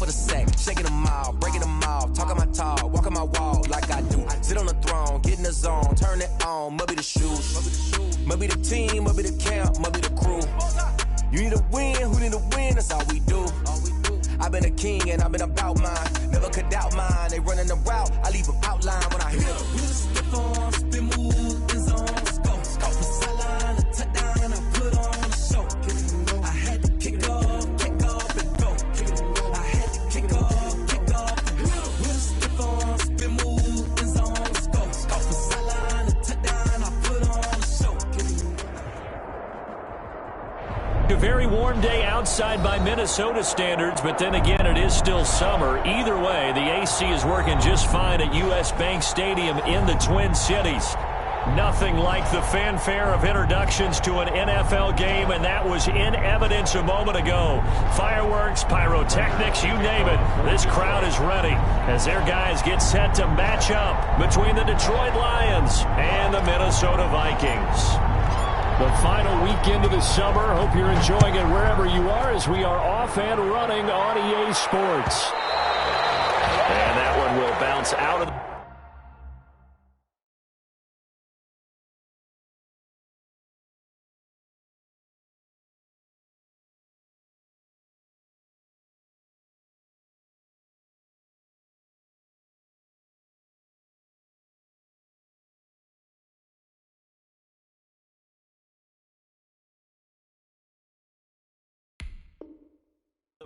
for the sack, shaking them out, breaking them off, talking my talk, walking my walk like I do. Sit on the throne, get in the zone, turn it on, must be the shoes, must be the team, must be the camp, must be the crew. You need to win, who need to win, that's all we do. I've been a king and I've been about mine, never could doubt mine. They running the route, I leave them outline when I hit them. We just stiff on, spin move, in zone, let's go. Go from sideline to touchdown, I put on the show. I had to kick off and go. I had to kick off and go. We just stiff on, spin move, in zone, let's go. Go from sideline to touchdown, I put on the show. A very warm day outside by Minnesota standards, but then again, it is still summer. Either way, the AC is working just fine at U.S. Bank Stadium in the Twin Cities. Nothing like the fanfare of introductions to an NFL game, and that was in evidence a moment ago. Fireworks, pyrotechnics, you name it. This crowd is ready as their guys get set to match up between the Detroit Lions and the Minnesota Vikings. The final weekend of the summer. Hope you're enjoying it wherever you are as we are off and running on EA Sports. And that one will bounce out of the...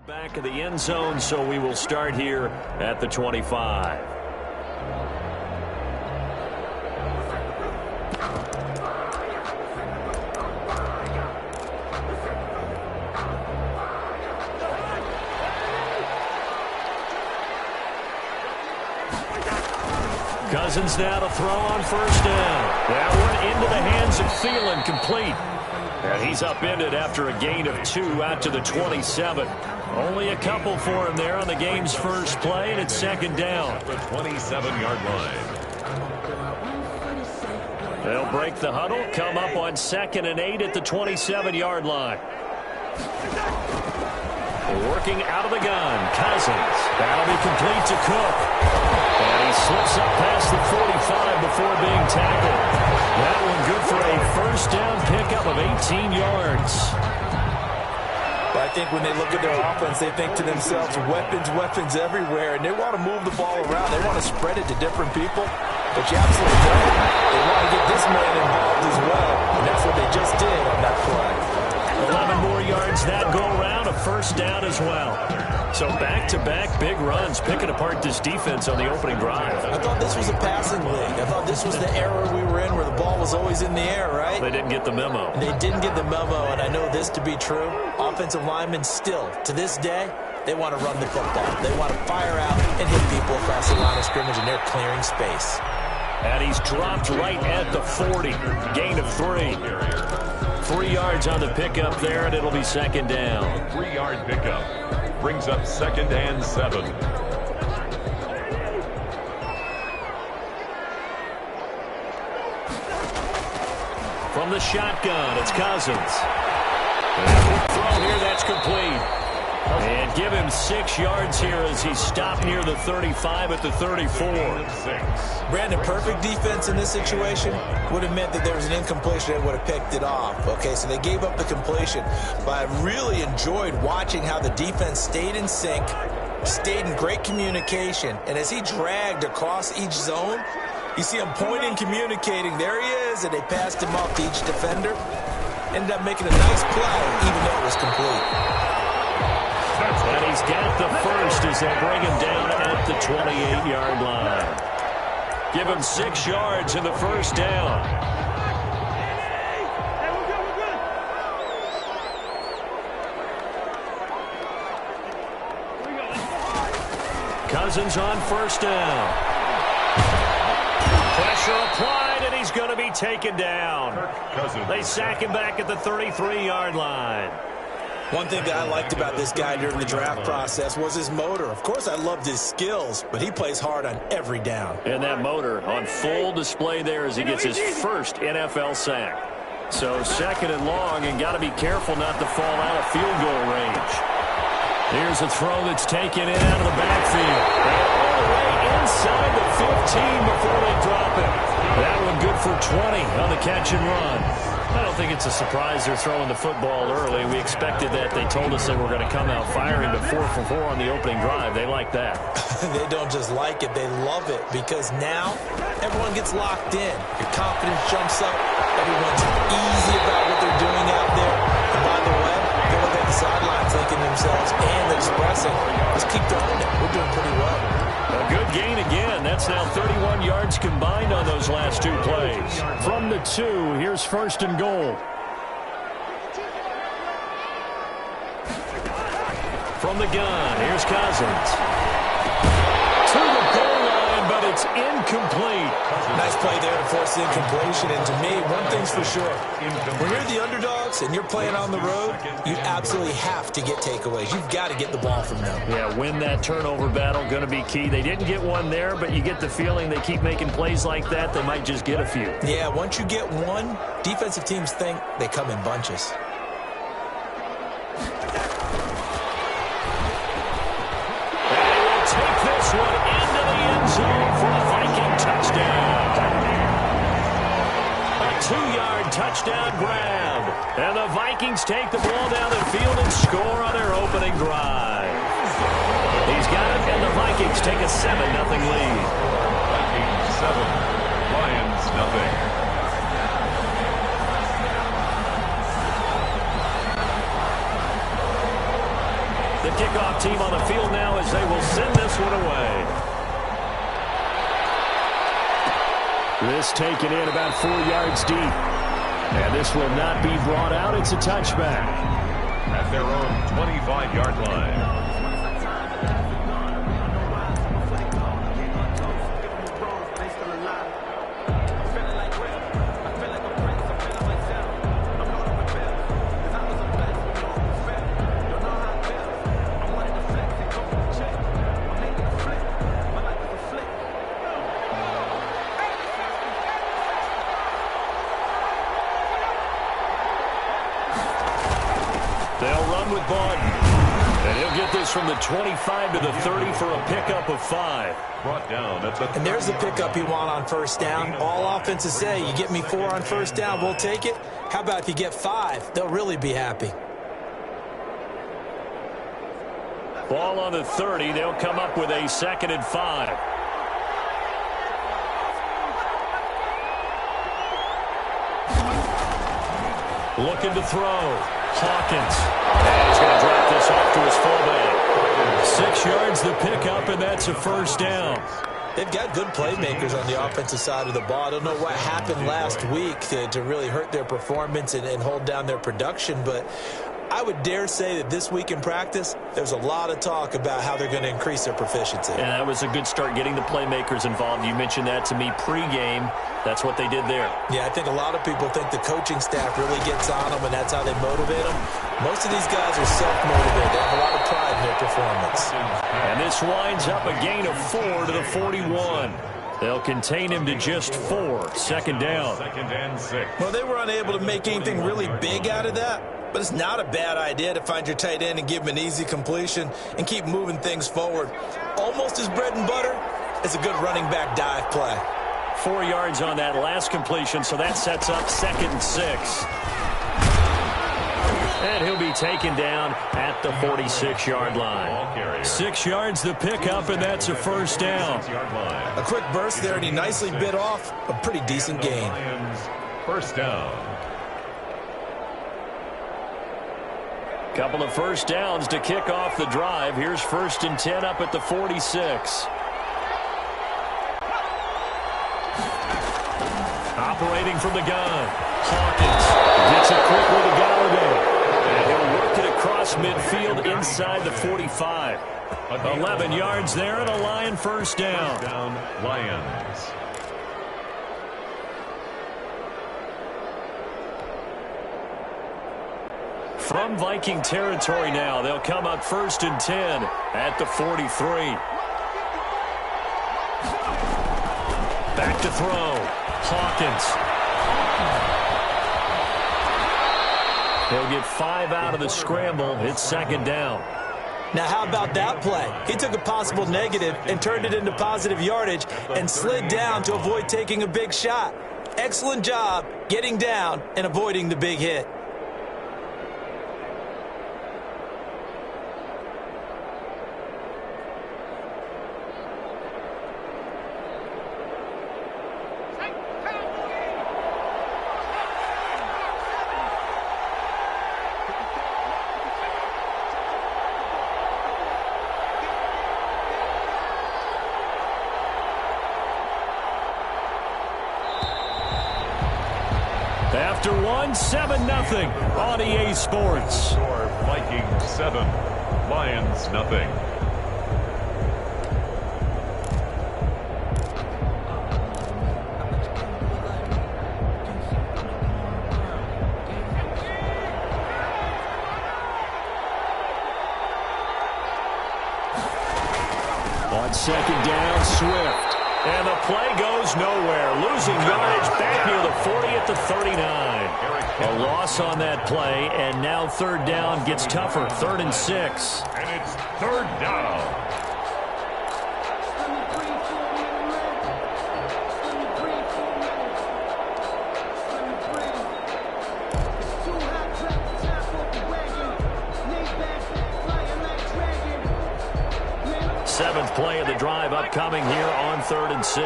back of the end zone, so we will start here at the 25. Cousins now to throw on first down. That one into the hands of Thielen, complete. And he's upended after a gain of 2 out to the 27. Only a couple for him there on the game's first play, and it's second down. The 27-yard line. They'll break the huddle, come up on 2nd and 8 at the 27-yard line. Working out of the gun, Cousins. That'll be complete to Cook. And he slips up past the 45 before being tackled. That one good for a first down pickup of 18 yards. But I think when they look at their offense, they think to themselves, weapons everywhere, and they want to move the ball around. They want to spread it to different people, but you absolutely don't. They want to get this man involved as well, and that's what they just did on that play. 11 more yards that go around, a first down as well. So back-to-back big runs, picking apart this defense on the opening drive. I thought this was a passing league. I thought this was the era we were in where the ball was always in the air, right? They didn't get the memo. They didn't get the memo, and I know this to be true. Offensive linemen still, to this day, they want to run the football. They want to fire out and hit people across the line of scrimmage, and they're clearing space. And he's dropped right at the 40. Gain of 3. 3 yards on the pickup there, and it'll be second down. 3-yard pickup brings up 2nd and 7. From the shotgun, it's Cousins. And throw here, that's complete. And give him 6 yards here as he stopped near the 35 at the 34. Brandon, perfect defense in this situation would have meant that there was an incompletion that would have picked it off. Okay, so they gave up the completion. But I really enjoyed watching how the defense stayed in sync, stayed in great communication. And as he dragged across each zone, you see him pointing, communicating. There he is, and they passed him off to each defender. Ended up making a nice play, even though it was complete. And he's got the first as they bring him down at the 28-yard line. Give him 6 yards in the first down. Cousins on first down. Pressure applied, and he's going to be taken down. They sack him back at the 33-yard line. One thing that I liked about this guy during the draft process was his motor. Of course, I loved his skills, but he plays hard on every down. And that motor on full display there as he gets his first NFL sack. So 2nd and long, and got to be careful not to fall out of field goal range. Here's a throw that's taken in out of the backfield. And all the way inside the 15 before they drop it. That one good for 20 on the catch and run. I don't think it's a surprise they're throwing the football early. We expected that. They told us they were going to come out firing, but 4 for 4 on the opening drive. They like that. They don't just like it, they love it, because now everyone gets locked in. Your confidence jumps up. Everyone's easy about what they're doing out there. And by the way, they look at the sidelines thinking to themselves and expressing, let's keep throwing it. We're doing pretty well. A good gain again. That's now 31 yards combined on those last 2 plays. From the 2, here's first and goal. From the gun, here's Cousins. To the goal line, but it's incomplete. Nice play there to force the incompletion. And to me, one thing's for sure. When you're the underdogs and you're playing on the road, you absolutely have to get takeaways. You've got to get the ball from them. Yeah, win that turnover battle, going to be key. They didn't get one there, but you get the feeling they keep making plays like that, they might just get a few. Yeah, once you get one, defensive teams think they come in bunches. Take this one into the end zone for a Viking touchdown. A 2-yard touchdown grab. And the Vikings take the ball down the field and score on their opening drive. He's got it, and the Vikings take a 7-0 lead. Vikings 7, Lions nothing. The kickoff team on the field now as they will send this one away. This taken in about 4 yards deep. And this will not be brought out. It's a touchback. At their own 25-yard line. From the 25 to the 30 for a pickup of 5. Brought down. And there's the pickup you want on first down. All offenses say, you get me 4 on first down, we'll take it. How about if you get 5? They'll really be happy. Ball on the 30. They'll come up with a 2nd and 5. Looking to throw. Hawkins. And he's going to drop this off to his fullback. 6 yards the pickup, and that's a first down. They've got good playmakers on the offensive side of the ball. I don't know what happened last week to really hurt their performance and hold down their production, but I would dare say that this week in practice, there's a lot of talk about how they're going to increase their proficiency. And that was a good start getting the playmakers involved. You mentioned that to me pregame. That's what they did there. Yeah, I think a lot of people think the coaching staff really gets on them, and that's how they motivate them. Most of these guys are self-motivated. They have a lot of pride in their performance. And this winds up a gain of 4 to the 41. They'll contain him to just 4. 2nd down. 2nd and 6. Well, they were unable to make anything really big out of that. But it's not a bad idea to find your tight end and give him an easy completion and keep moving things forward. Almost as bread and butter as a good running back dive play. 4 yards on that last completion, so that sets up 2nd and 6. And he'll be taken down at the 46-yard line. 6 yards the pickup, and that's a first down. A quick burst there, and he nicely bit off a pretty decent gain. First down. Couple of first downs to kick off the drive. Here's 1st and 10 up at the 46. Operating from the gun. Hawkins gets it quickly to Galladay. And he'll work it across midfield inside the 45. 11 yards there and a Lion first down. Lions. From Viking territory now, they'll come up 1st and 10 at the 43. Back to throw. Hawkins. He'll get 5 out of the scramble. It's 2nd down. Now, how about that play? He took a possible negative and turned it into positive yardage and slid down to avoid taking a big shot. Excellent job getting down and avoiding the big hit. After one, 7-0 on EA Sports. Score Vikings 7, Lions nothing. On second down, Swift. And the play goes nowhere. Losing yardage back near the 40 at the 39. A loss on that play, and now third down gets tougher. 3rd and 6. And it's 3rd down. Seventh play of the drive upcoming here on 3rd and 6.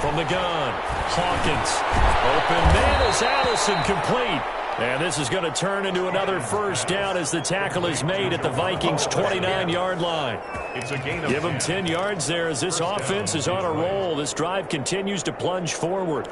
From the gun, Hawkins. Open man is Allison, complete. And this is going to turn into another first down as the tackle is made at the Vikings' 29-yard line. It's a gain of Give them 10 yards there as this offense is on a roll. This drive continues to plunge forward.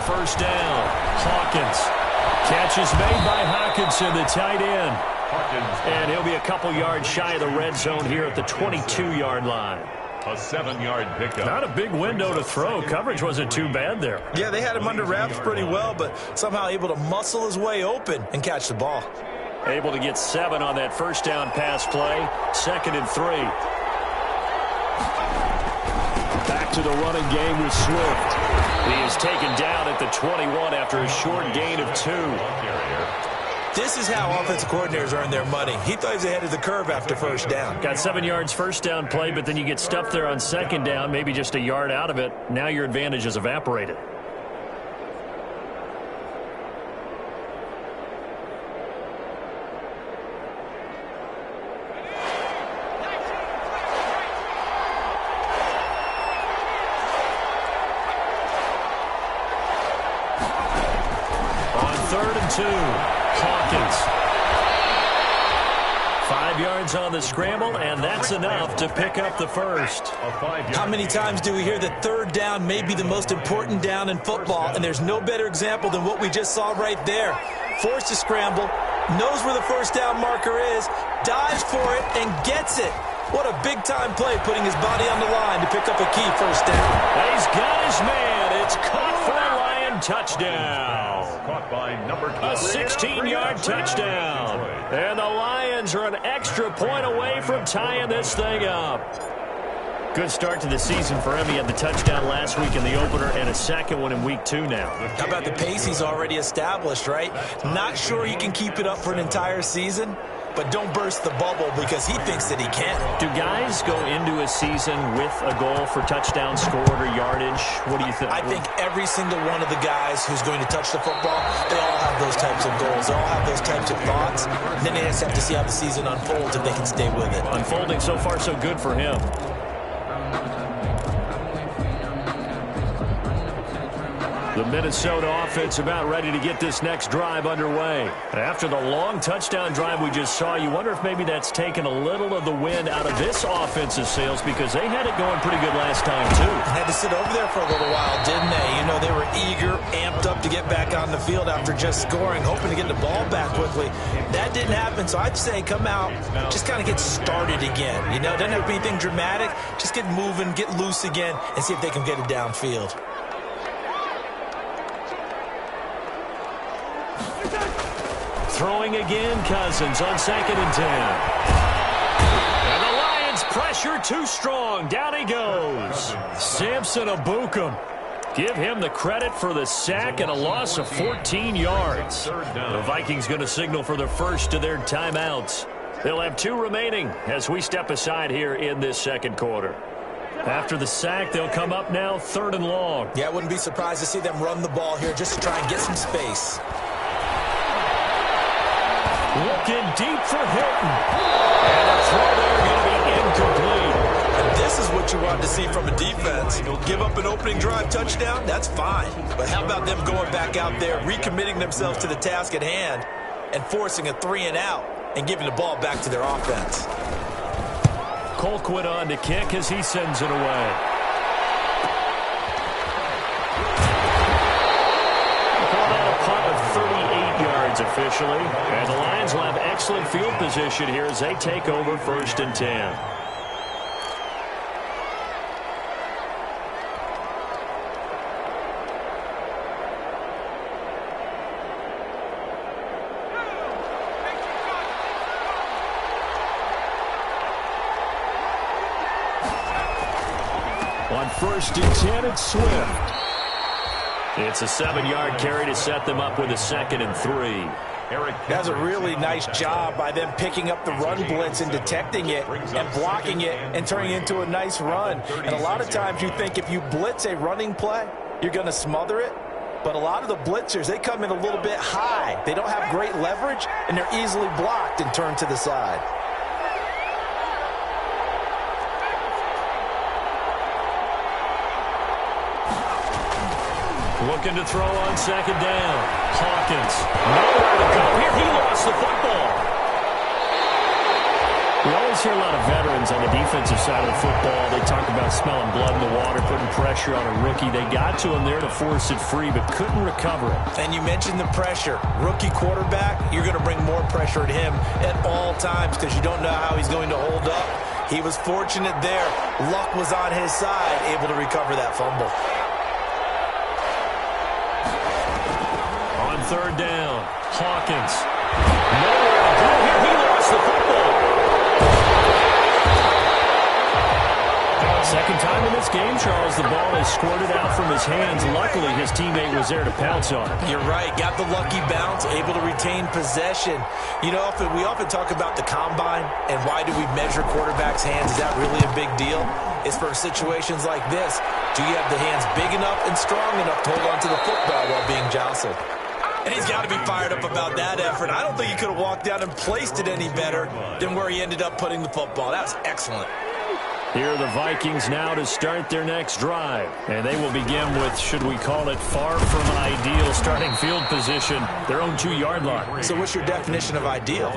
First down, Hawkins. Catch is made by Hawkinson, the tight end. And he'll be a couple yards shy of the red zone here at the 22-yard line. A 7-yard pickup. Not a big window to throw. Coverage wasn't too bad there. Yeah, they had him under wraps pretty well, but somehow able to muscle his way open and catch the ball. Able to get 7 on that first down pass play. 2nd and 3. Back to the running game with Swift. He is taken down at the 21 after a short gain of 2. This is how offensive coordinators earn their money. He thought he was ahead of the curve after first down. Got 7 yards first down play, but then you get stuffed there on second down, maybe just a yard out of it. Now your advantage is evaporated. On 3rd and 2, Hawkins. 5 yards on the scramble, and that's enough to pick up the first. How many times do we hear that third down may be the most important down in football, and there's no better example than what we just saw right there. Forced to scramble, knows where the first down marker is, dives for it, and gets it. What a big-time play, putting his body on the line to pick up a key first down. He's got his man. It's caught for a Lion touchdown. Caught by number 2. A 16-yard touchdown. And the Lions are an extra point away from tying this thing up. Good start to the season for him. He had the touchdown last week in the opener and a second one in week 2 now. How about the pace he's already established, right? Not sure he can keep it up for an entire season, but don't burst the bubble because he thinks that he can. Do guys go into a season with a goal for touchdown scored or yardage? What do you think? I think every single one of the guys who's going to touch the football, they all have those types of goals. They all have those types of thoughts. And then they just have to see how the season unfolds if they can stay with it. Unfolding so far so good for him. The Minnesota offense about ready to get this next drive underway. After the long touchdown drive we just saw, you wonder if maybe that's taken a little of the wind out of this offensive sails because they had it going pretty good last time too. Had to sit over there for a little while, didn't they? You know, they were eager, amped up to get back on the field after just scoring, hoping to get the ball back quickly. That didn't happen, so I'd say come out, just kind of get started again. You know, doesn't have to be anything dramatic. Just get moving, get loose again, and see if they can get it downfield. Throwing again, Cousins on 2nd and 10. And the Lions pressure too strong. Down he goes. Samson Abukum. Give him the credit for the sack and a loss of 14 yards. The Vikings going to signal for the first of their timeouts. They'll have 2 remaining as we step aside here in this second quarter. After the sack, they'll come up now 3rd and long. Yeah, I wouldn't be surprised to see them run the ball here just to try and get some space. Looking deep for Hilton. And a throw there going to be incomplete. And this is what you want to see from a defense. Give up an opening drive touchdown, that's fine. But how about them going back out there, recommitting themselves to the task at hand, and forcing a 3-and-out and giving the ball back to their offense. Colquitt on to kick as he sends it away. A punt of 38 yards officially. And the Lions will have excellent field position here as they take over 1st and 10. On 1st and 10, it's Swift. It's a 7-yard carry to set them up with a 2nd and 3. That's a really nice job by them picking up the run blitz and detecting it and blocking it and turning it into a nice run. And a lot of times you think if you blitz a running play, you're going to smother it. But a lot of the blitzers, they come in a little bit high. They don't have great leverage, and they're easily blocked and turned to the side. Looking to throw on 2nd down. Hawkins. Nowhere to go here. He lost the football. We always hear a lot of veterans on the defensive side of the football. They talk about smelling blood in the water, putting pressure on a rookie. They got to him there to force it free, but couldn't recover it. And you mentioned the pressure. Rookie quarterback, you're going to bring more pressure at him at all times because you don't know how he's going to hold up. He was fortunate there. Luck was on his side, able to recover that fumble. 3rd down. Hawkins. Nowhere to go here. He lost the football. Second time in this game, Charles, the ball is squirted out from his hands. Luckily, his teammate was there to pounce on it. You're right. Got the lucky bounce, able to retain possession. You know, we often talk about the combine and why do we measure quarterbacks' hands. Is that really a big deal? It's for situations like this. Do you have the hands big enough and strong enough to hold on to the football while being jostled? And he's got to be fired up about that effort. I don't think he could have walked down and placed it any better than where he ended up putting the football. That was excellent. Here are the Vikings now to start their next drive. And they will begin with, should we call it, far from ideal starting field position, their own 2-yard line. So what's your definition of ideal?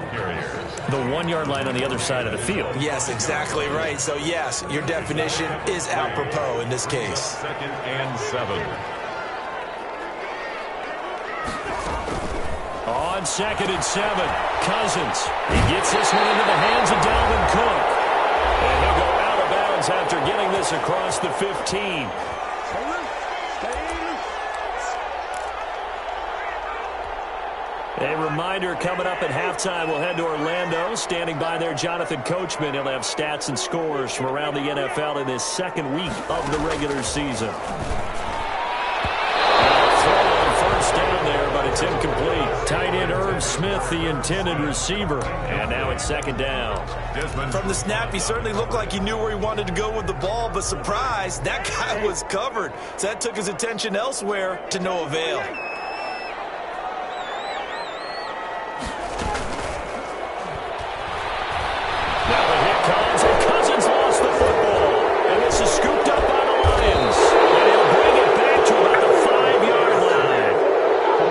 The 1-yard line on the other side of the field. Yes, exactly right. So, yes, your definition is apropos in this case. 2nd and 7. On 2nd and 7, Cousins. He gets this one into the hands of Dalvin Cook. And he'll go out of bounds after getting this across the 15. A reminder coming up at halftime, we'll head to Orlando. Standing by there, Jonathan Coachman. He'll have stats and scores from around the NFL in this second week of the regular season. First down there, but it's incomplete. Tight end Irv Smith, the intended receiver. And now it's 2nd down. From the snap, he certainly looked like he knew where he wanted to go with the ball, but surprise, that guy was covered. So that took his attention elsewhere to no avail. Now the hit comes, and Cousins lost the football. And this is scooped up by the Lions. And he'll bring it back to about the 5-yard line.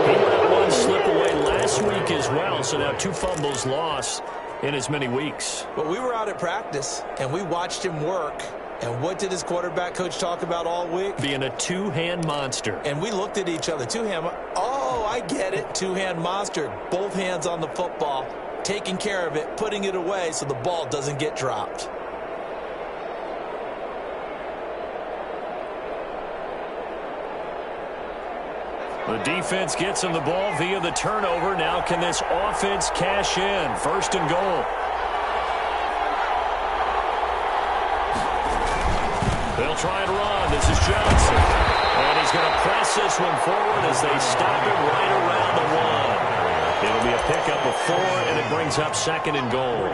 He let one slip away last week as well, so now 2 fumbles lost in as many weeks. Well, we were out at practice, and we watched him work. And what did his quarterback coach talk about all week? Being a 2-hand monster. And we looked at each other. 2-hand. Oh, I get it. 2-hand monster. Both hands on the football. Taking care of it, putting it away so the ball doesn't get dropped. The defense gets him the ball via the turnover. Now can this offense cash in? 1st and goal. They'll try and run. This is Johnson. And he's going to press this one forward as they stop it right around the 1. It'll be a pickup of 4, and it brings up 2nd and goal.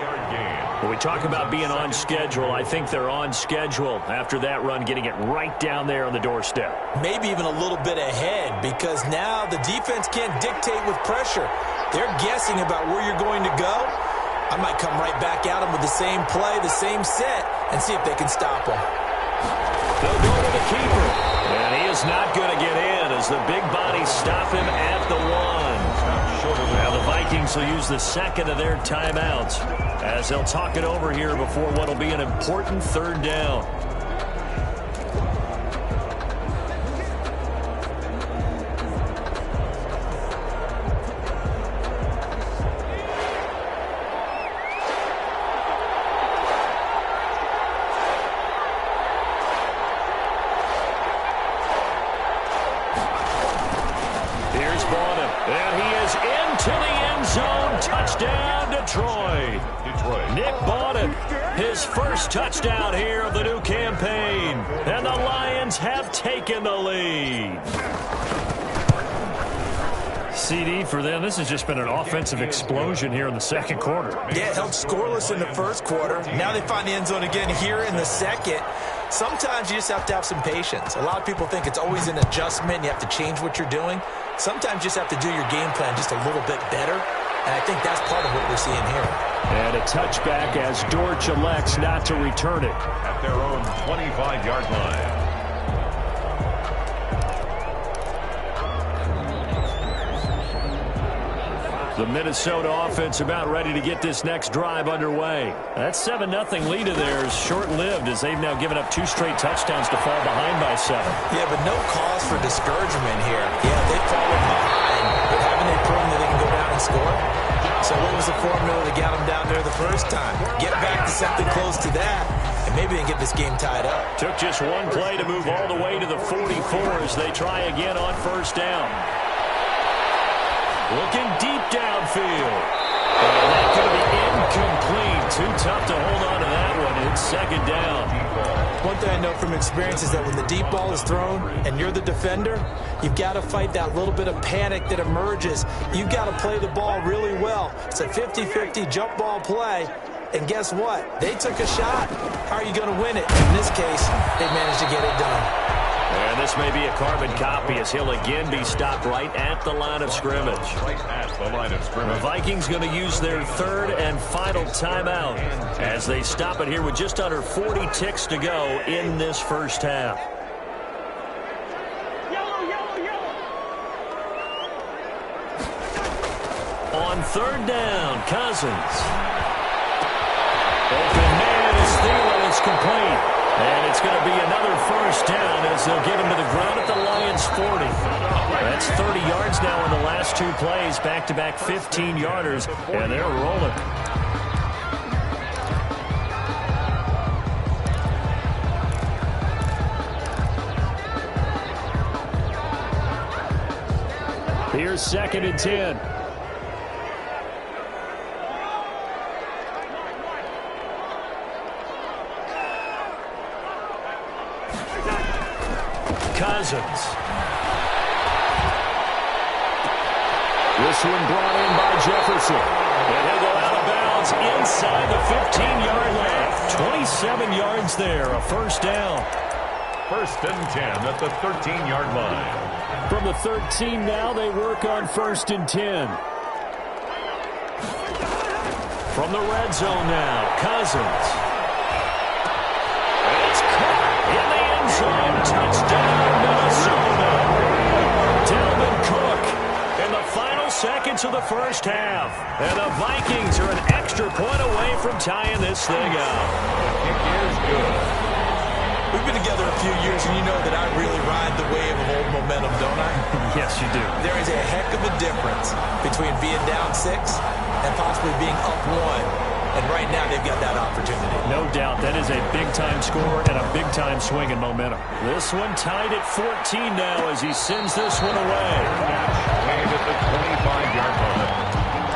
When we talk about being on schedule, I think they're on schedule after that run, getting it right down there on the doorstep. Maybe even a little bit ahead, because now the defense can't dictate with pressure. They're guessing about where you're going to go. I might come right back at them with the same play, the same set, and see if they can stop them. They'll go to the keeper. And he is not going to get in as the big bodies stop him at the 1. Now the Vikings will use the 2nd of their timeouts as they'll talk it over here before what will be an important 3rd down. Touchdown, Detroit. Nick Bawden, his first touchdown here of the new campaign. And the Lions have taken the lead. CD for them. This has just been an offensive explosion here in the 2nd quarter. Yeah, held scoreless in the 1st quarter. Now they find the end zone again here in the 2nd. Sometimes you just have to have some patience. A lot of people think it's always an adjustment. You have to change what you're doing. Sometimes you just have to do your game plan just a little bit better. And I think that's part of what we're seeing here. And a touchback as Dortch elects not to return it. At their own 25-yard line. The Minnesota offense about ready to get this next drive underway. That 7-0 lead of theirs short-lived as they've now given up 2 straight touchdowns to fall behind by 7. Yeah, but no cause for discouragement here. Yeah, they've fallen behind, but haven't they proven that they can go down and score? So what was the formula that got them down there the first time? Get back to something close to that, and maybe they can get this game tied up. Took just 1 play to move all the way to the 44 as they try again on 1st down. Looking deep downfield. And that's going to be incomplete. Too tough to hold on to that one. It's 2nd down. One thing I know from experience is that when the deep ball is thrown and you're the defender, you've got to fight that little bit of panic that emerges. You've got to play the ball really well. It's a 50-50 jump ball play. And guess what? They took a shot. How are you going to win it? In this case, they managed to get it done. And this may be a carbon copy as he'll again be stopped right at the line of scrimmage. Right at the line of scrimmage. The Vikings going to use their 3rd and final timeout as they stop it here with just under 40 ticks to go in this 1st half. On 3rd down, Cousins. Open man is Thielen. It's complete. And it's going to be another 1st down as they'll get him to the ground at the Lions' 40. That's 30 yards now in the last 2 plays, back-to-back 15-yarders, and they're rolling. Here's 2nd and 10. Cousins. This one brought in by Jefferson. And he'll go out of bounds inside the 15-yard line. 27 yards there, a 1st down. 1st and 10 at the 13-yard line. From the 13 now, they work on 1st and 10. From the red zone now, Cousins. It's caught in the end zone. Touchdown, Minnesota. Dalvin Cook in the final seconds of the 1st half. And the Vikings are an extra point away from tying this thing up. The kick is good. We've been together a few years, and you know that I really ride the wave of old momentum, don't I? Yes, you do. There is a heck of a difference between being down 6 and possibly being up 1. and right now they've got that opportunity. No doubt. That is a big-time score and a big-time swing in momentum. This one tied at 14 now as he sends this one away. Made at the 25-yard line.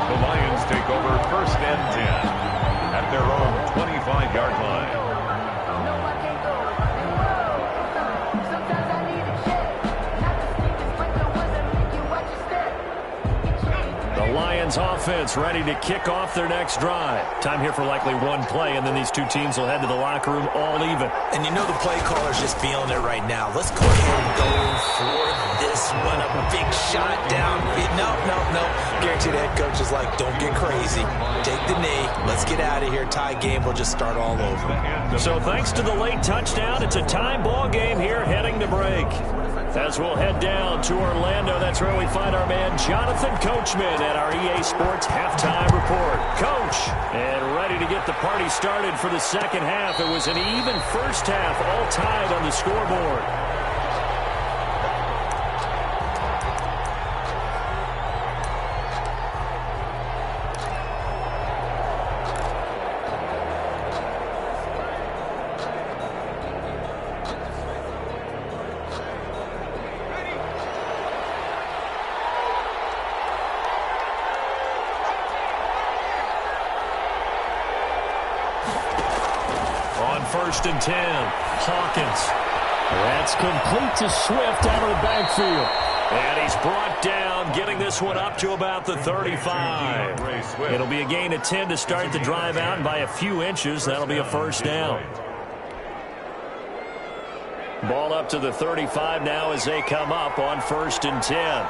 The Lions take over 1st and 10 at their own 25-yard line. Lions offense ready to kick off their next drive. Time here for likely one play, and then these two teams will head to the locker room all even. And you know the play caller's just feeling it right now. Let's go ahead and go for this one. A big shot down. No. Guarantee the head coach is like, don't get crazy. Take the knee. Let's get out of here. Tie game. We'll just start all over. So thanks to the late touchdown, it's a time ball game here heading to break. As we'll head down to Orlando, that's where we find our man Jonathan Coachman at our EA Sports Halftime Report. Coach, and ready to get the party started for the second half. It was an even first half, all tied on the scoreboard. First and 10. Hawkins. That's complete to Swift out of the backfield. And he's brought down, getting this one up to about the 35. It'll be a gain of 10 to start the drive out, and by a few inches, that'll be a first down. Ball up to the 35 now as they come up on 1st and 10.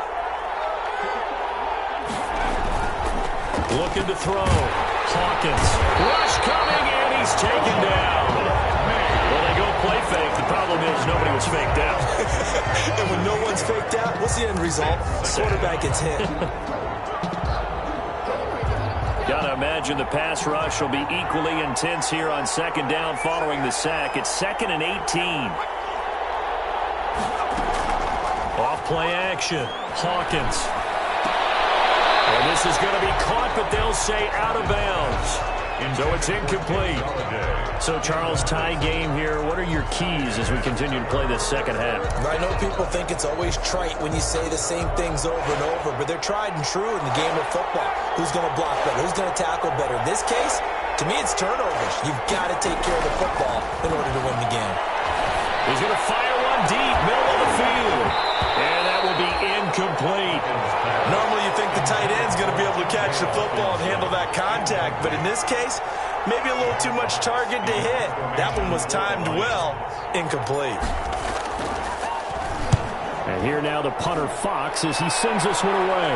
Looking to throw. Hawkins. Rush coming, and he's taken down. Well, they go play fake. The problem is nobody was faked out. And when no one's faked out, what's the end result? The quarterback gets hit. Gotta imagine the pass rush will be equally intense here on 2nd down following the sack. It's 2nd and 18. Off play action. Hawkins. And this is going to be caught, but they'll say out of bounds. So it's incomplete. So, Charles, tie game here. What are your keys as we continue to play this second half? I know people think it's always trite when you say the same things over and over, but they're tried and true in the game of football. Who's going to block better? Who's going to tackle better? In this case, to me, it's turnovers. You've got to take care of the football in order to win the game. He's going to fire one deep, middle of the field. And that will be incomplete. Normally you think the tight end's going to be able to catch the football and handle that contact, but in this case, maybe a little too much target to hit. That one was timed well, incomplete. And here now the punter Fox as he sends this one away.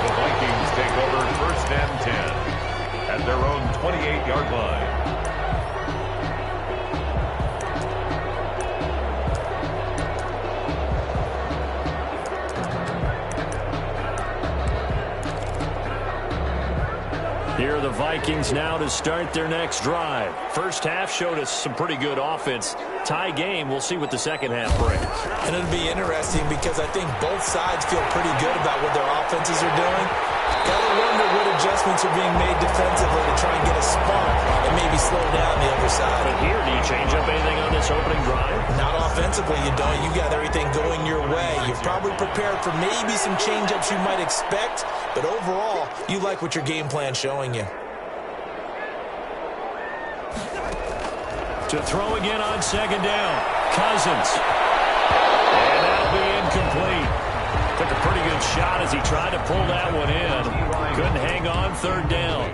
The Vikings take over 1st and 10 at their own 28-yard line. Here are the Vikings now to start their next drive. First half showed us some pretty good offense. Tie game, we'll see what the second half brings. And it'll be interesting because I think both sides feel pretty good about what their offenses are doing. Gotta wonder what adjustments are being made defensively to try and get a spark and maybe slow down the other side. But here, do you change up anything on this opening drive? Not offensively, you don't. You got everything going your way. You're probably prepared for maybe some change-ups you might expect, but overall, you like what your game plan's showing you. To throw again on 2nd down. Cousins. And that'll be incomplete. Took a pretty good shot as he tried to pull that one in. Couldn't hang on 3rd down.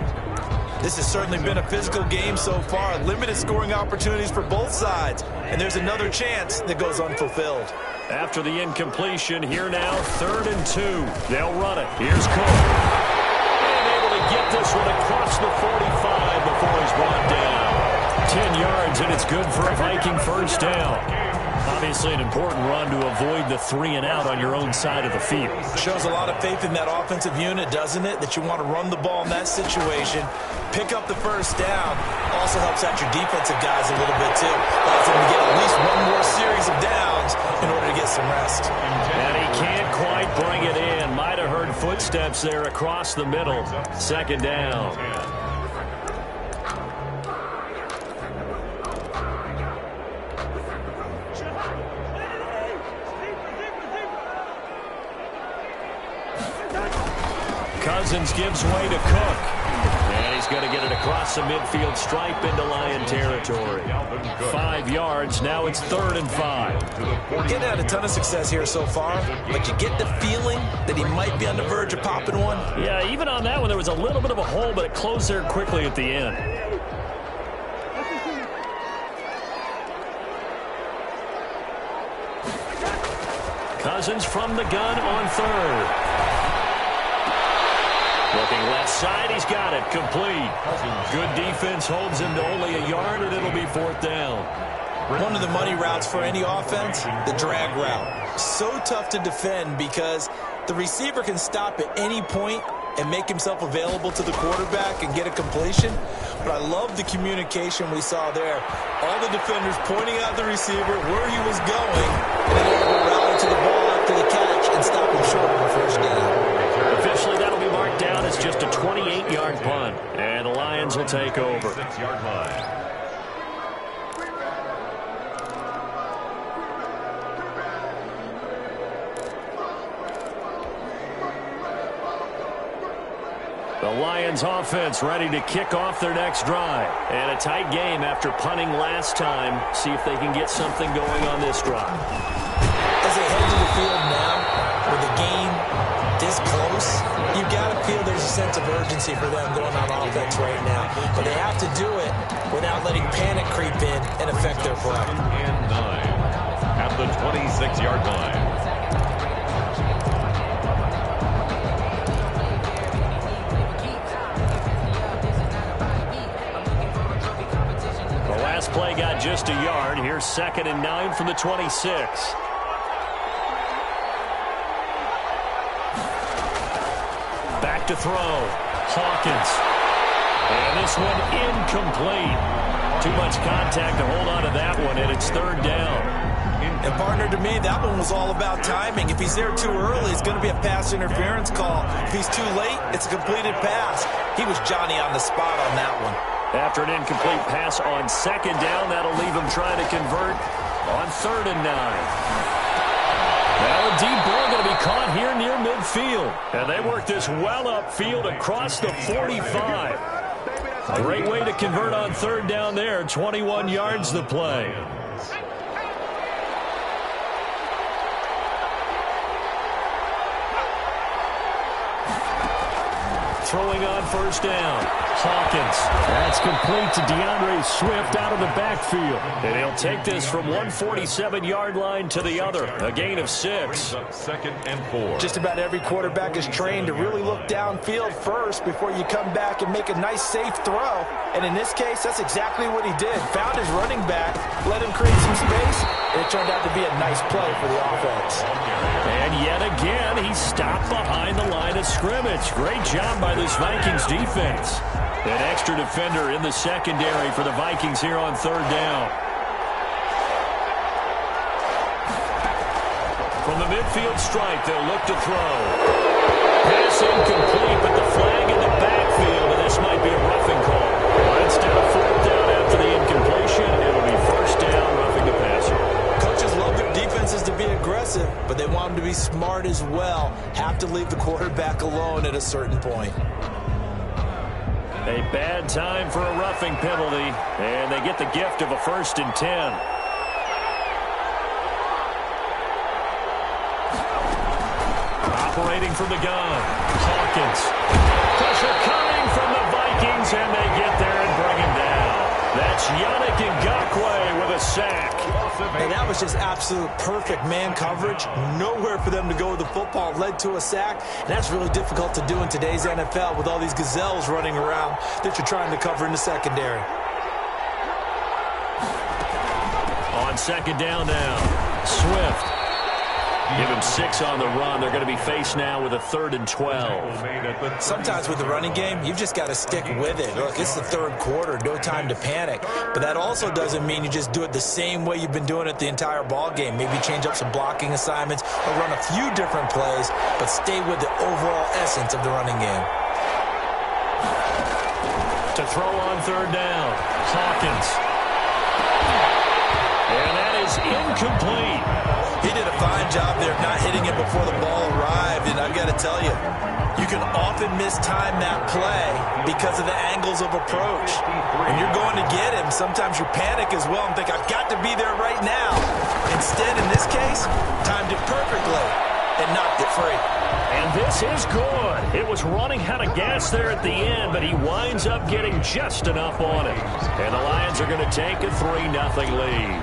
This has certainly been a physical game so far. Limited scoring opportunities for both sides. And there's another chance that goes unfulfilled. After the incompletion, here now, 3rd and 2. They'll run it. Here's Cole. And able to get this one across the 45 before he's brought down. 10 yards, and it's good for a Viking first down. Obviously an important run to avoid the 3-and-out on your own side of the field. Shows a lot of faith in that offensive unit, doesn't it? That you want to run the ball in that situation. Pick up the first down. Also helps out your defensive guys a little bit, too. Allows them to get at least one more series of downs in order to get some rest. And he can't quite bring it in. Might have heard footsteps there across the middle. Second down. Cousins gives way to Cook. And he's going to get it across the midfield stripe into Lion territory. 5 yards. Now it's 3rd and 5. Getting had a ton of success here so far, but you get the feeling that he might be on the verge of popping one. Yeah, even on that one, there was a little bit of a hole, but it closed there quickly at the end. Cousins from the gun on 3rd. Looking left side, he's got it. Complete. Good defense holds him to only a yard, and it'll be 4th down. One of the money routes for any offense, the drag route. So tough to defend because the receiver can stop at any point and make himself available to the quarterback and get a completion. But I love the communication we saw there. All the defenders pointing out the receiver, where he was going, and then able to rally to the ball after the catch and stop him short on the 1st down. Officially, that'll be marked down as just a 28-yard punt. And the Lions will take over. 6-yard line. The Lions offense ready to kick off their next drive. And a tight game after punting last time. See if they can get something going on this drive. As they head to the field now, with the game this close, you've got to feel there's a sense of urgency for them going on offense right now. But they have to do it without letting panic creep in and affect their play. 2nd and 9 at the 26-yard line. The last play got just a yard. Here's 2nd and 9 from the 26. Back to throw. Hawkins. And this one incomplete. Too much contact to hold on to that one, and it's 3rd down. And partner, to me, that one was all about timing. If he's there too early, it's going to be a pass interference call. If he's too late, it's a completed pass. He was Johnny on the spot on that one. After an incomplete pass on 2nd down, that'll leave him trying to convert on 3rd and 9. Now a deep ball going to be caught here near midfield. And they work this well upfield across the 45. Great way to convert on 3rd down there. 21 yards the play. Throwing on 1st down. Hawkins. That's complete to DeAndre Swift out of the backfield. And he'll take this from 147-yard line to the other. A gain of 6. 2nd and 4. Just about every quarterback is trained to really look downfield first before you come back and make a nice, safe throw. And in this case, that's exactly what he did. Found his running back, let him create some space, and it turned out to be a nice play for the offense. And yet again, he stopped behind the line of scrimmage. Great job by this Vikings defense. An extra defender in the secondary for the Vikings here on 3rd down. From the midfield stripe, they'll look to throw. Pass incomplete, but the flag in the backfield, and this might be a roughing call. Instead of 4th down after the incompletion, it'll be 1st down, roughing the passer. Coaches love their defenses to be aggressive, but they want them to be smart as well. Have to leave the quarterback alone at a certain point. A bad time for a roughing penalty, and they get the gift of a 1st and 10. Operating from the gun, Hawkins. Pressure coming from the Vikings, and they get there and bring him down. That's Yannick Ngakoue with a sack. And that was just absolute perfect man coverage. Nowhere for them to go with the football. Led to a sack. And that's really difficult to do in today's NFL with all these gazelles running around that you're trying to cover in the secondary. On 2nd down now, Swift. Give him 6 on the run. They're going to be faced now with a 3rd and 12. Sometimes with the running game, you've just got to stick with it. Look, it's the 3rd quarter, no time to panic. But that also doesn't mean you just do it the same way you've been doing it the entire ball game. Maybe change up some blocking assignments or run a few different plays, but stay with the overall essence of the running game. To throw on 3rd down, Hawkins. And that is incomplete. He did a fine job there of not hitting it before the ball arrived, and I've got to tell you, you can often mistime that play because of the angles of approach. When you're going to get him, sometimes you panic as well and think, I've got to be there right now. Instead, in this case, timed it perfectly and knocked it free. And this is good. It was running out of gas there at the end, but he winds up getting just enough on it. And the Lions are going to take a 3-0 lead.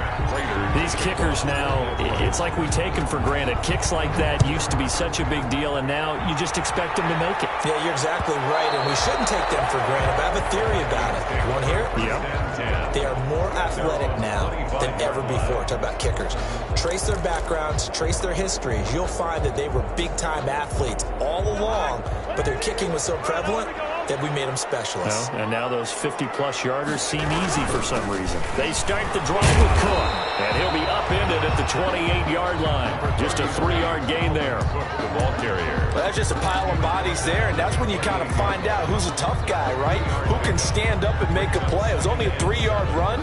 These kickers now, it's like we take them for granted. Kicks like that used to be such a big deal, and now you just expect them to make it. Yeah, you're exactly right, and we shouldn't take them for granted. But I have a theory about it. You want to hear it? Yep. They are more athletic now than ever before. Talk about kickers. Trace their backgrounds, trace their histories. You'll find that they were big-time athletes all along, but their kicking was so prevalent that we made them specialists. Well, and now those 50-plus yarders seem easy for some reason. They start the drive with Cook, and he'll be upended at the 28-yard line. Just a 3-yard gain there. The ball carrier. Well, that's just a pile of bodies there, and that's when you kind of find out who's a tough guy, right? Who can stand up and make a play. It was only a 3-yard run,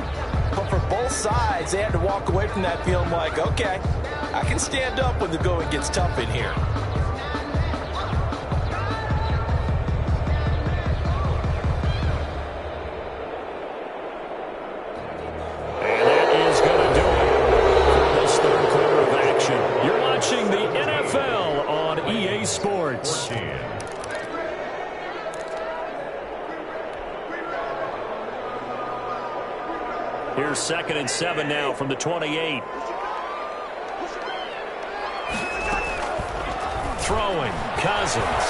but for both sides, they had to walk away from that feeling like, okay, I can stand up when the going gets tough in here. Sports. Here's 2nd and 7 now from the 28. Throwing, Cousins.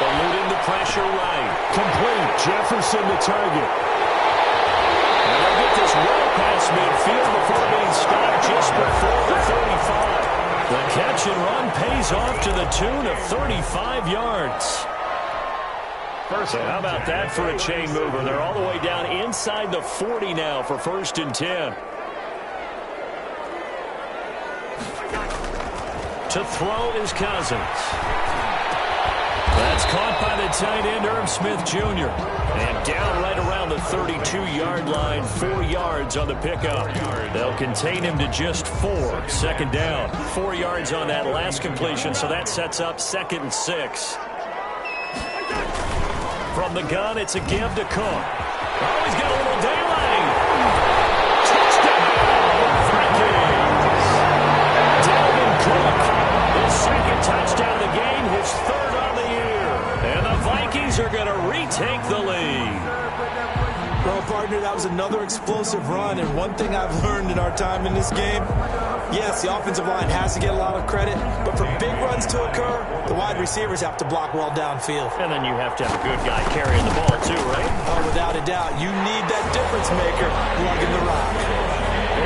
Eluding the pressure right. Complete, Jefferson the target. And they'll get this well past midfield before being stopped just before the 35. The catch and run pays off to the tune of 35 yards. So how about that for a chain mover? They're all the way down inside the 40 now for 1st and 10. To throw is Cousins. That's caught by the tight end, Irv Smith Jr. And down right around the 32-yard line, 4 yards on the pickup. They'll contain him to just 4. 2nd down. 4 yards on that last completion, so that sets up 2nd and 6. From the gun, it's a give to Cook. Oh, he's got a little daylight. Touchdown, Vikings. Dalvin Cook, his 2nd touchdown of the game, his 3rd on the year. And the Vikings are going to retake the lead. Well, partner, that was another explosive run, and one thing I've learned in our time in this game, yes, the offensive line has to get a lot of credit, but for big runs to occur, the wide receivers have to block well downfield. And then you have to have a good guy carrying the ball too, right? Oh, without a doubt. You need that difference maker lugging the rock.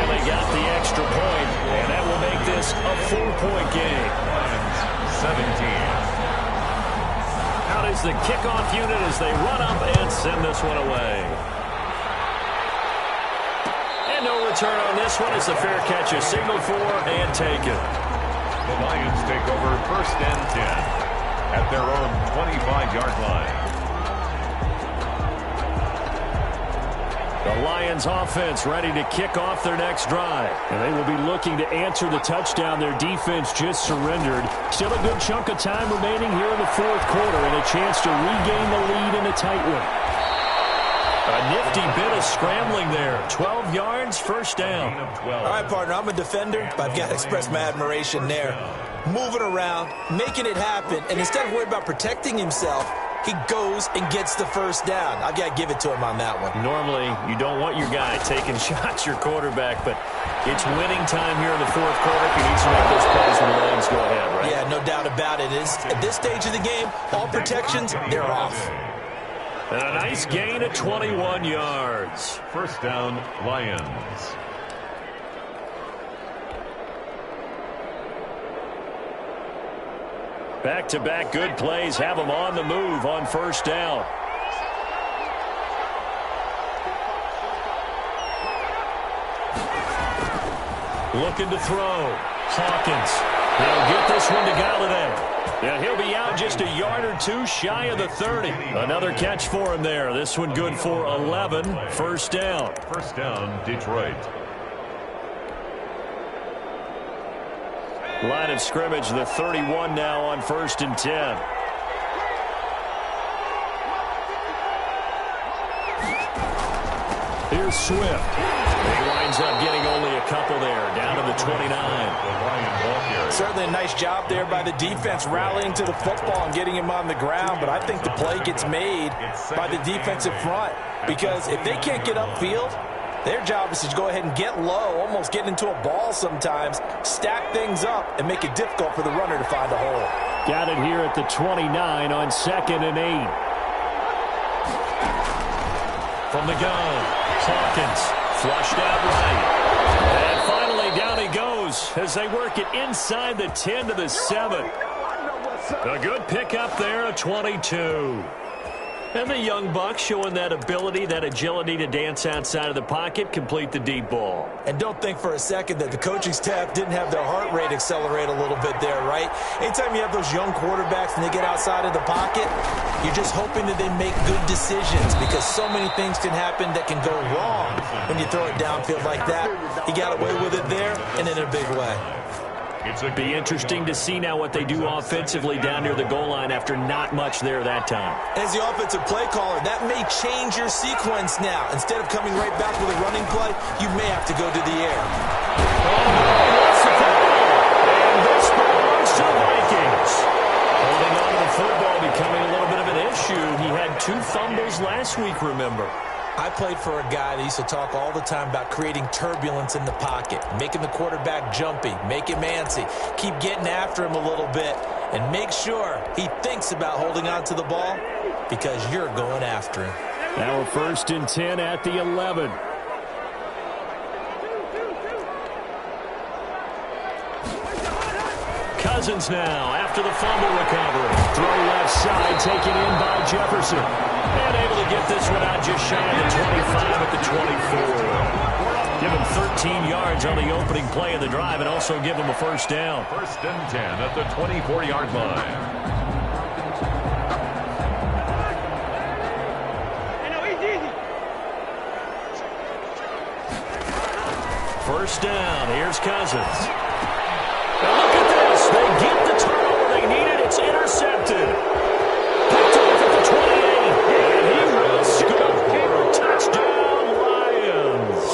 And they got the extra point, and that will make this a 4-point game. 17. Out is the kickoff unit as they run up and send this one away. And no return on this one as the fair catch is signaled for and taken. The Lions take over 1st and 10 at their own 25-yard line. The Lions offense ready to kick off their next drive. And they will be looking to answer the touchdown their defense just surrendered. Still a good chunk of time remaining here in the 4th quarter and a chance to regain the lead in a tight one. A nifty bit of scrambling there. 12 yards, 1st down. All right, partner, I'm a defender, but I've got to express my admiration there. Moving around, making it happen, and instead of worrying about protecting himself, he goes and gets the 1st down. I've got to give it to him on that one. Normally, you don't want your guy taking shots, your quarterback, but it's winning time here in the 4th quarter if you need to make those plays when the Lions go ahead, right? Yeah, no doubt about it. At this stage of the game, all protections, they're off. And a nice gain of 21 yards. 1st down, Lions. Back-to-back good plays have them on the move on first down. Looking to throw. Hawkins. He'll get this one to Galladay. And he'll be out just a yard or two shy of the 30. Another catch for him there. This one good for 11. First down. First down, Detroit. Line of scrimmage, the 31 now on 1st and 10. Here's Swift. He winds up getting only a couple there, down to the 29. Certainly a nice job there by the defense rallying to the football and getting him on the ground, but I think the play gets made by the defensive front because if they can't get upfield, their job is to go ahead and get low, almost get into a ball sometimes, stack things up, and make it difficult for the runner to find a hole. Got it here at the 29 on 2nd and 8. From the gun, Hawkins flushed out right. And finally down he goes as they work it inside the 10 to the 7. A good pickup there, a 22. And the young buck showing that ability, that agility to dance outside of the pocket, complete the deep ball. And don't think for a second that the coaching staff didn't have their heart rate accelerate a little bit there, right? Anytime you have those young quarterbacks and they get outside of the pocket, you're just hoping that they make good decisions because so many things can happen that can go wrong when you throw it downfield like that. He got away with it there and in a big way. It'll be interesting to see now what they do offensively down near the goal line after not much there that time. As the offensive play caller, that may change your sequence now. Instead of coming right back with a running play, you may have to go to the air. And this belongs to the Vikings. Holding on to the football becoming a little bit of an issue. He had 2 fumbles last week, remember. I played for a guy that used to talk all the time about creating turbulence in the pocket, making the quarterback jumpy, make him antsy, keep getting after him a little bit, and make sure he thinks about holding on to the ball because you're going after him. Now 1st and 10 at the 11. Cousins now after the fumble recovery. Throw left side taken in by Jefferson. And able to get this one out just shy of the 25 at the 24. Give him 13 yards on the opening play of the drive and also give him a first down. 1st and 10 at the 24-yard line. First down. Here's Cousins. And look at this. They get the turnover they needed. It's intercepted. Picked off at the 28. And he will score. Touchdown, Lions.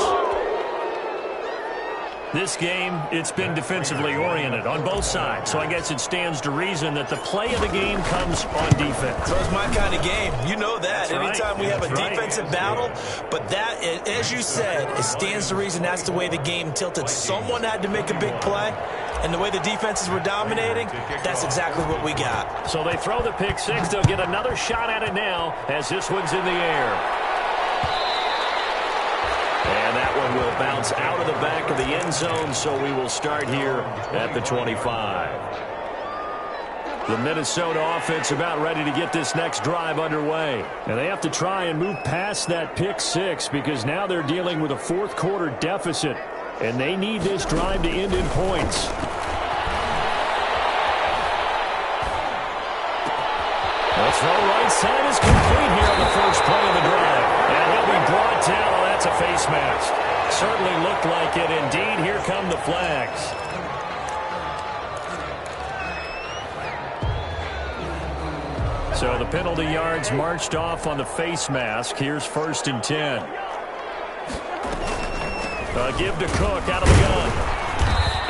This game, it's been defensively oriented on both sides. So I guess it stands to reason that the play of the game comes on defense. So it's my kind of game. You know that. That's Anytime right. we have a That's right. defensive battle, but that, as you said, it stands to reason that's the way the game tilted. Someone had to make a big play, and the way the defenses were dominating, that's exactly what we got. So they throw the pick six. They'll get another shot at it now as this one's in the air. And that one will bounce out of the back of the end zone, so we will start here at the 25. The Minnesota offense about ready to get this next drive underway. And they have to try and move past that pick six because now they're dealing with a fourth quarter deficit. And they need this drive to end in points. The throw right side is complete here on the first play of the drive. And he'll be brought down. Oh, that's a face mask. Certainly looked like it. Indeed, here come the flags. So the penalty yards marched off on the face mask. Here's 1st and 10. Give to Cook out of the gun.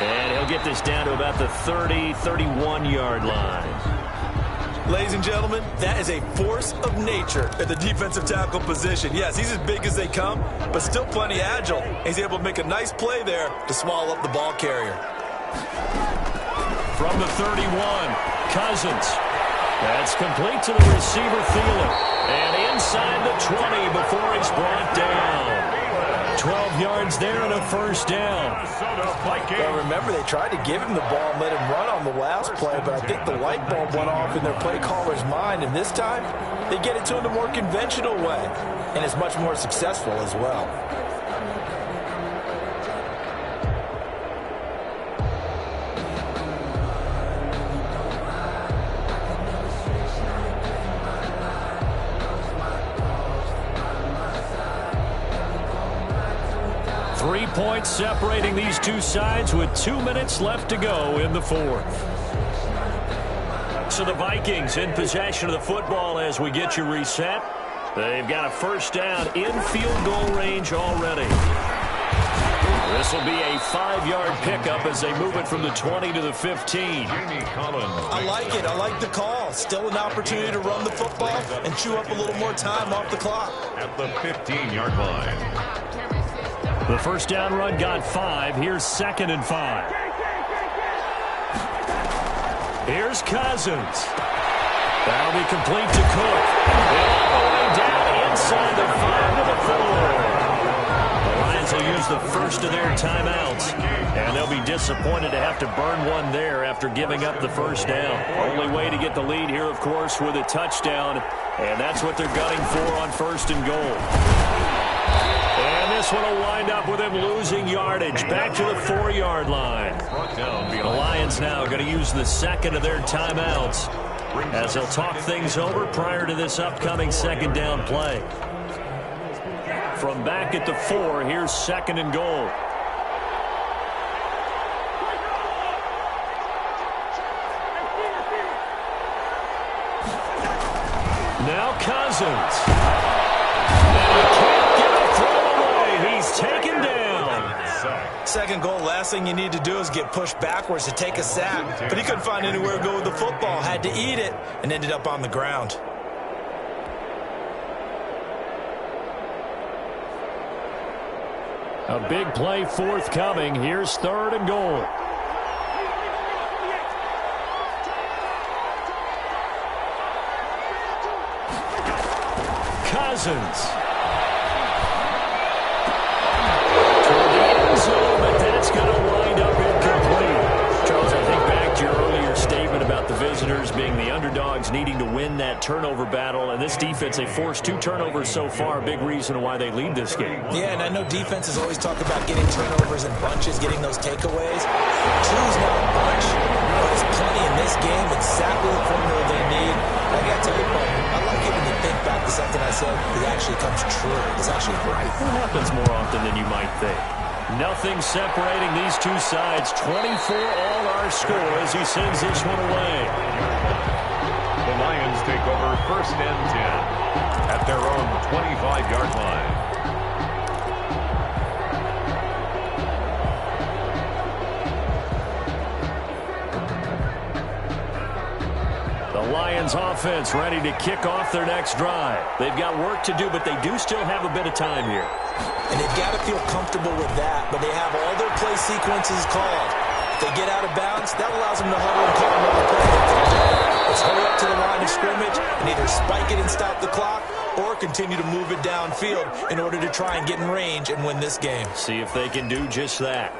And he'll get this down to about the 30, 31-yard line. Ladies and gentlemen, that is a force of nature at the defensive tackle position. Yes, he's as big as they come, but still plenty agile. He's able to make a nice play there to swallow up the ball carrier. From the 31, Cousins. That's complete to the receiver, Thielen. And inside the 20 before he's brought down. 12 yards there and a first down. Well, remember, they tried to give him the ball and let him run on the last play, but I think the light bulb went off in their play caller's mind, and this time they get it to him the more conventional way, and it's much more successful as well. Three points separating these two sides with 2 minutes left to go in the fourth. So the Vikings in possession of the football as we get you reset. They've got a first down in field goal range already. This will be a 5-yard pickup as they move it from the 20 to the 15. I like it. I like the call. Still an opportunity to run the football and chew up a little more time off the clock. At the 15-yard line. The first down run got 5. Here's 2nd and 5. Here's Cousins. That'll be complete to Cook. All the way down inside the 5 to the 4. The Lions will use the first of their timeouts, and they'll be disappointed to have to burn one there after giving up the first down. Only way to get the lead here, of course, with a touchdown, and that's what they're gunning for on 1st and goal. And this one will wind up with him losing yardage back to the 4-yard line. The Lions now going to use the second of their timeouts as they'll talk things over prior to this upcoming second down play. From back at the 4, here's 2nd and goal. Now Cousins. Taken down. Second goal, last thing you need to do is get pushed backwards to take a sack. But he couldn't find anywhere to go with the football, had to eat it, and ended up on the ground. A big play forthcoming. Here's 3rd and goal. Cousins. But that's going to wind up incomplete. Charles, I think back to your earlier statement about the visitors being the underdogs needing to win that turnover battle. And this defense, they forced 2 turnovers so far. Big reason why they lead this game. Yeah, and I know defenses always talk about getting turnovers in bunches, getting those takeaways. 2's not a bunch. There's plenty in this game. Exactly the formula they need. I got to tell you, I like it when you think back to something I said. It actually comes true. It's actually right. It happens more often than you might think. Nothing separating these two sides. 24 all our score as he sends this one away. The Lions take over 1st and 10 at their own 25-yard line. The Lions offense ready to kick off their next drive. They've got work to do, but they do still have a bit of time here. And they've got to feel comfortable with that, but they have all their play sequences called. If they get out of bounds, that allows them to huddle and call another play. Let's hurry up to the line of scrimmage and either spike it and stop the clock or continue to move it downfield in order to try and get in range and win this game. See if they can do just that.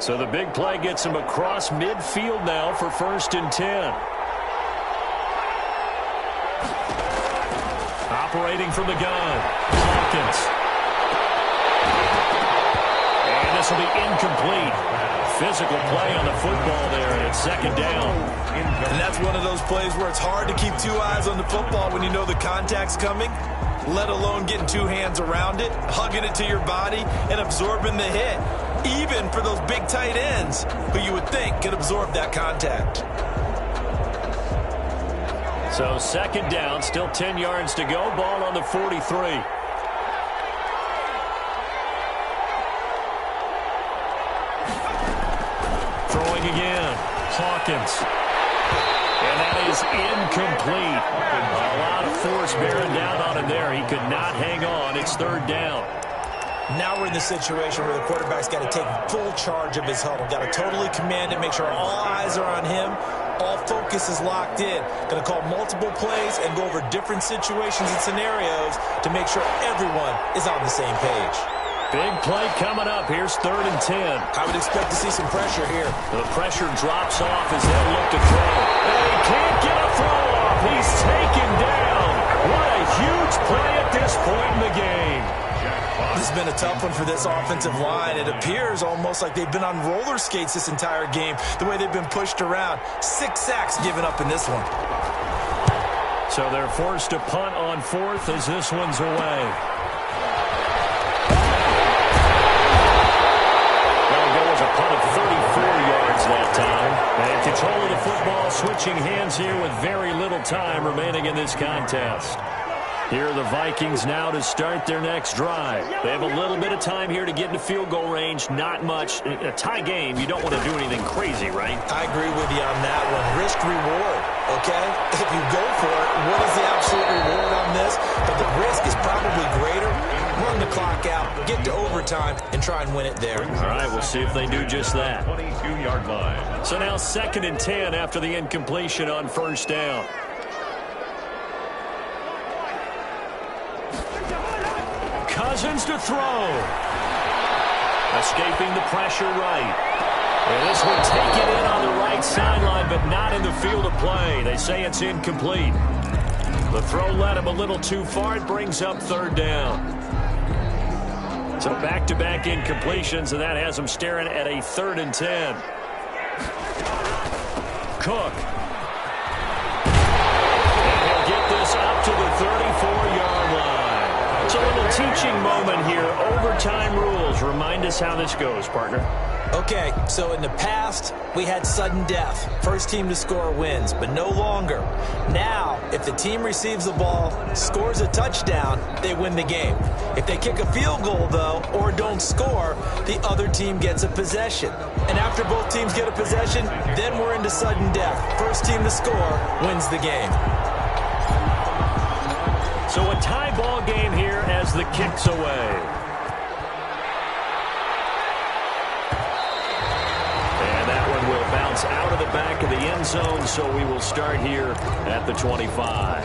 So the big play gets him across midfield now for 1st and 10. Operating from the gun, Hawkins. And this will be incomplete. Physical play on the football there, and it's 2nd down. And that's one of those plays where it's hard to keep 2 eyes on the football when you know the contact's coming, let alone getting 2 hands around it, hugging it to your body, and absorbing the hit. Even for those big tight ends who you would think could absorb that contact. So 2nd down, still 10 yards to go. Ball on the 43. Throwing again. Hawkins. And that is incomplete. A lot of force bearing down on him there. He could not hang on. It's 3rd down. Now we're in the situation where the quarterback's got to take full charge of his huddle. Got to totally command it, make sure all eyes are on him. All focus is locked in. Going to call multiple plays and go over different situations and scenarios to make sure everyone is on the same page. Big play coming up. Here's 3rd and 10. I would expect to see some pressure here. The pressure drops off as they look to throw. And he can't get a throw off. He's taken down. What a huge play at this point in the game. This has been a tough one for this offensive line. It appears almost like they've been on roller skates this entire game, the way they've been pushed around. 6 sacks given up in this one. So they're forced to punt on 4th as this one's away. That'll go as a punt of 34 yards that time. And control of the football, switching hands here with very little time remaining in this contest. Here are the Vikings now to start their next drive. They have a little bit of time here to get into field goal range. Not much. In a tie game, you don't want to do anything crazy, right? I agree with you on that one. Risk reward, okay? If you go for it, what is the absolute reward on this? But the risk is probably greater. Run the clock out, get to overtime, and try and win it there. All right, we'll see if they do just that. 22-yard line. So now 2nd and 10 after the incompletion on 1st down. Cousins to throw. Escaping the pressure right. And this will take it in on the right sideline, but not in the field of play. They say it's incomplete. The throw led him a little too far. It brings up 3rd down. So back-to-back incompletions, and that has him staring at a 3rd and 10. Cook. And he'll get this up to the 34-yard line. It's a little teaching moment here. Overtime rules. Remind us how this goes, partner. Okay, so in the past, we had sudden death. First team to score wins, but no longer. Now, if the team receives the ball, scores a touchdown, they win the game. If they kick a field goal, though, or don't score, the other team gets a possession. And after both teams get a possession, then we're into sudden death. First team to score wins the game. So a tie ball game here as the kick's away. And that one will bounce out of the back of the end zone, so we will start here at the 25.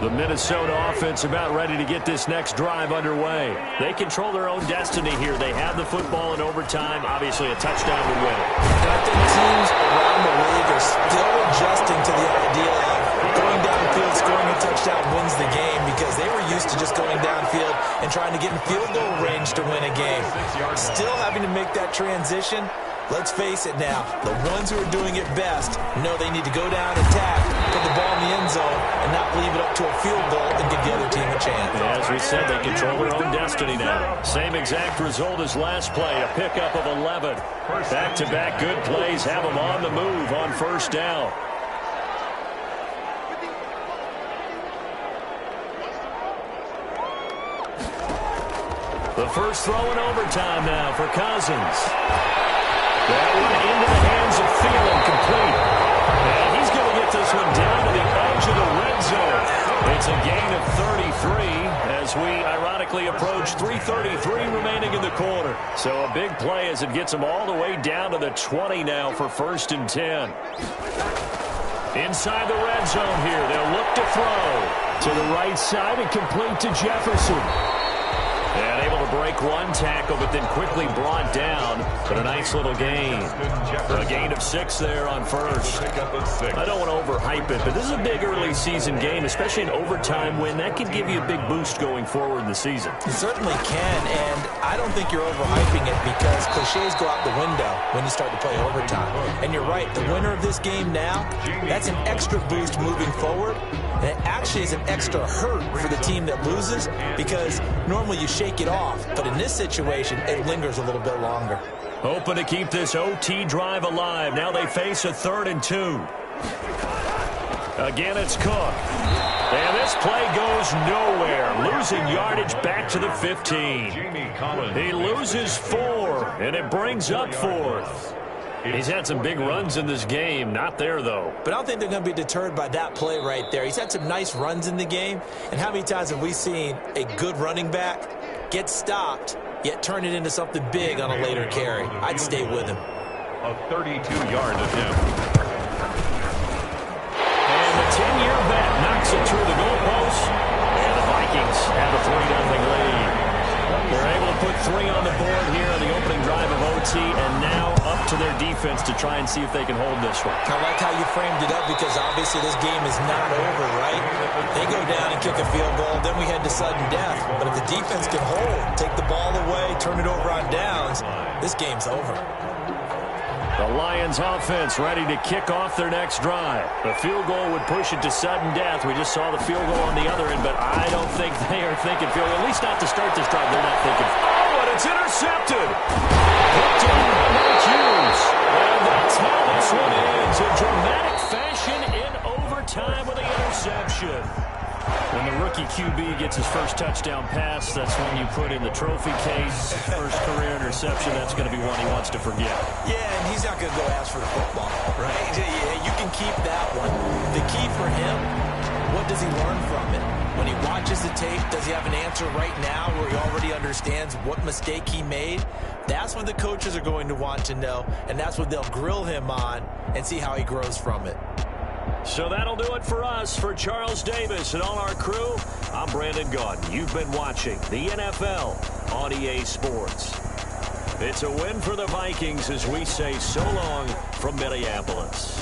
The Minnesota offense about ready to get this next drive underway. They control their own destiny here. They have the football in overtime. Obviously, a touchdown would win it. I think teams around the league are still adjusting to the idea of going downfield, scoring a touchdown wins the game, because they were used to just going downfield and trying to get in field goal range to win a game. Still having to make that transition. Let's face it now, the ones who are doing it best know they need to go down, attack, put the ball in the end zone, and not leave it up to a field goal and give the other team a chance. As we said, they control their own destiny now. Same exact result as last play, a pickup of 11. Back-to-back good plays have them on the move on 1st down. The first throw in overtime now for Cousins. That one into the hands of Thielen, complete. And he's going to get this one down to the edge of the red zone. It's a gain of 33 as we ironically approach 3:33 remaining in the quarter. So a big play as it gets them all the way down to the 20 now for 1st and 10. Inside the red zone here, they'll look to throw. To the right side and complete to Jefferson. And able to break one tackle, but then quickly brought down. But a nice little gain. A gain of 6 there on 1st. I don't want to overhype it, but this is a big early season game, especially an overtime win. That can give you a big boost going forward in the season. It certainly can, and I don't think you're overhyping it because cliches go out the window when you start to play overtime. And you're right, the winner of this game now, that's an extra boost moving forward. And it actually is an extra hurt for the team that loses because normally you shake it off. But in this situation, it lingers a little bit longer. Hoping to keep this OT drive alive. Now they face a 3rd and 2. Again, it's Cook. And this play goes nowhere. Losing yardage back to the 15. He loses 4, and it brings up 4th. He's had some big runs in this game. Not there, though. But I don't think they're going to be deterred by that play right there. He's had some nice runs in the game. And how many times have we seen a good running back get stopped, yet turn it into something big on a later carry? I'd stay with him. A 32-yard attempt. And the 10-year vet knocks it through the goalpost. And the Vikings have a 3-0 lead. They're able to put 3 on the board here on the opening drive of OT, and now up to their defense to try and see if they can hold this one. I like how you framed it up, because obviously this game is not over, right? They go down and kick a field goal, then we head to sudden death. But if the defense can hold, take the ball away, turn it over on downs, this game's over. The Lions offense ready to kick off their next drive. The field goal would push it to sudden death. We just saw the field goal on the other end, but I don't think they are thinking field goal. At least not to start this drive. They're not thinking. Oh, and it's intercepted. Picked up by Mark Hughes. And that's how this one ends in dramatic fashion in overtime with the interception. When the rookie QB gets his first touchdown pass, that's when you put in the trophy case. First career interception, that's going to be one he wants to forget. Yeah, and he's not going to go ask for the football, right? Yeah, you can keep that one. The key for him, what does he learn from it? When he watches the tape, does he have an answer right now where he already understands what mistake he made? That's what the coaches are going to want to know, and that's what they'll grill him on and see how he grows from it. So that'll do it for us. For Charles Davis and all our crew, I'm Brandon Gaudin. You've been watching the NFL on EA Sports. It's a win for the Vikings as we say so long from Minneapolis.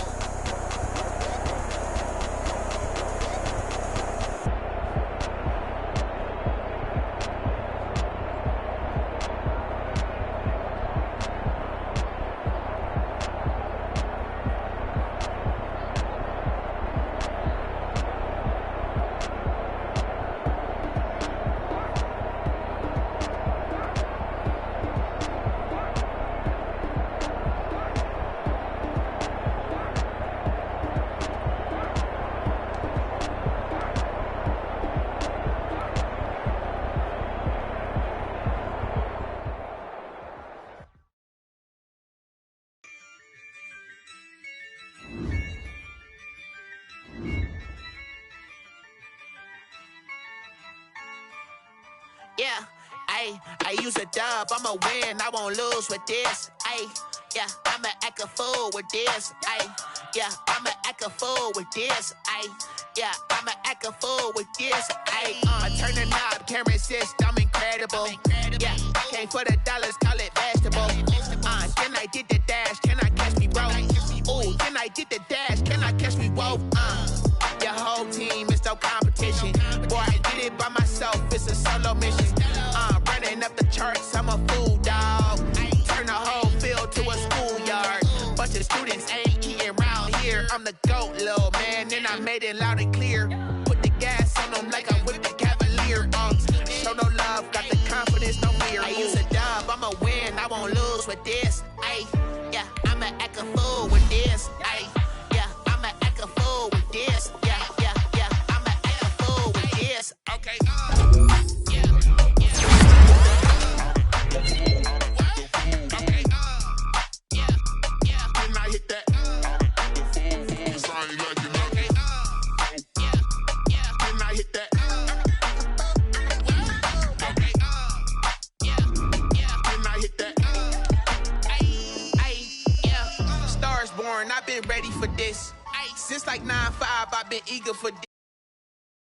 Yeah, I use a dub, I'ma win, I won't lose with this. Yeah, I'ma act a fool with this. Yeah, I'ma act a fool with this. Yeah, I'ma act a fool with this. I turn the knob, can't resist, I'm incredible. Yeah, came for the dollars, call it vegetable. Then I did the dash, can I catch me, bro? Ooh, then I did the dash, can I catch me, whoa? Your whole team is no competition. Boy, I did it by myself, it's a solo mission. Running up the charts, I'm a fool, dog. Turn the whole field to a schoolyard. Bunch of students ain't eating round here. I'm the GOAT, little man, and I made it loud and clear. Put the gas on them like I'm with the Cavalier. Show no love, got the confidence, no fear. I use a dub, I'ma win, I won't lose with this. Yeah, I'ma act a fool with this. Yeah, I'ma act a fool with this. Yeah, I'ma act a fool with this. Okay. I've been ready for this. Since like 9-5, I've been eager for this.